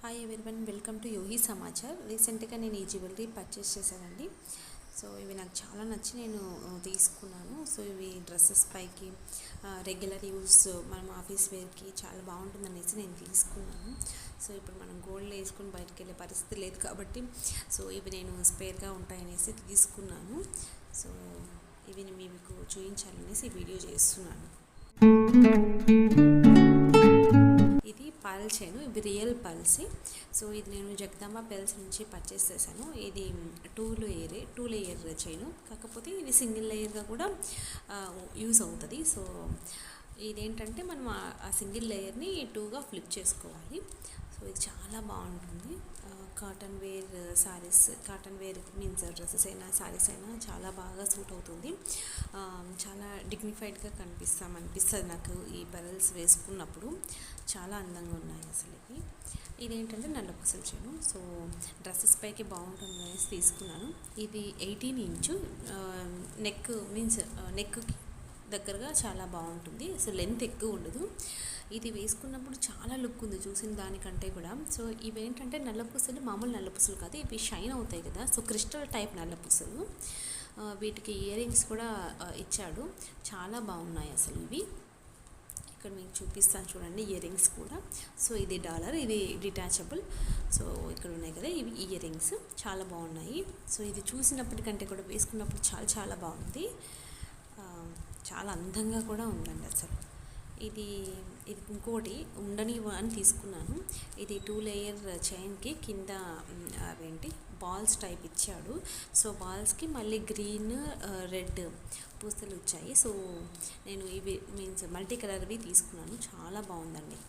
Hi everyone, welcome to యోగి సమాచార్. రీసెంట్గా నేను ఈ జ్యువెలరీ పర్చేస్ చేశానండి. సో ఇవి నాకు చాలా నచ్చి నేను తీసుకున్నాను. సో ఇవి డ్రెస్సెస్ పైకి రెగ్యులర్ యూస్ మనం ఆఫీస్ వేర్కి చాలా బాగుంటుందనేసి నేను తీసుకున్నాను. సో ఇప్పుడు మనం గోల్డ్ వేసుకొని బయటకు వెళ్ళే పరిస్థితి లేదు కాబట్టి సో ఇవి నేను స్పేర్గా ఉంటాయనేసి తీసుకున్నాను. సో ఇవి మీకు చూపించాలనేసి వీడియో చేస్తున్నాను. పర్ల్ చైన్, ఇవి రియల్ పర్ల్స్. సో ఇది నేను జగదాంబ పెల్స్ నుంచి పర్చేస్ చేశాను. ఇది టూ లేయర్ చైన్, కాకపోతే ఇది సింగిల్ లేయర్గా కూడా యూజ్ అవుతుంది. సో ఇదేంటంటే మనం ఆ సింగిల్ లేయర్ని టూగా ఫ్లిప్ చేసుకోవాలి. సో ఇది చాలా బాగుంటుంది. Cotton wear saris, cotton wear means dresses అయినా శారీస్ అయినా చాలా బాగా సూట్ అవుతుంది. చాలా డిగ్నిఫైడ్గా అనిపిస్తుంది నాకు ఈ పెరల్స్ వేసుకున్నప్పుడు. చాలా అందంగా ఉన్నాయి అసలు. ఇదేంటంటే నల్లపూసల చైను. సో డ్రెస్సెస్ పైకి బాగుంటుంది అనేసి తీసుకున్నాను. ఇది 18 ఇంచు నెక్కి దగ్గరగా చాలా బాగుంటుంది. సో లెంత్ ఎక్కువ ఉండదు. ఇది వేసుకున్నప్పుడు చాలా లుక్ ఉంది చూసిన దానికంటే కూడా. సో ఇవేంటంటే నల్లపూసలు, మామూలు నల్లపూసలు కాదు, ఇవి షైన్ అవుతాయి కదా. సో క్రిస్టల్ టైప్ నల్లపూసలు. వీటికి ఇయర్ రింగ్స్ కూడా ఇచ్చాడు. చాలా బాగున్నాయి అసలు ఇవి. ఇక్కడ మీకు చూపిస్తాను చూడండి ఇయర్ రింగ్స్ కూడా. సో ఇది డాలర్, ఇది డిటాచబుల్. సో ఇక్కడ ఉన్నాయి కదా ఇవి ఇయర్ రింగ్స్, చాలా బాగున్నాయి. సో ఇది చూసినప్పటికంటే కూడా వేసుకున్నప్పుడు చాలా చాలా బాగుంది. చాలా అందంగా కూడా ఉందండి అసలు. ఇది ఇంకోటి ఉండని అని తీసుకున్నాను. ఇది 2 లేయర్ చైన్కి కింద అవేంటి బాల్స్ టైప్ ఇచ్చాడు. సో బాల్స్కి మళ్ళీ గ్రీన్ రెడ్ పూసలు వచ్చాయి. సో నేను ఇవి మీన్స్ మల్టీ కలర్వి తీసుకున్నాను. చాలా బాగుందండి.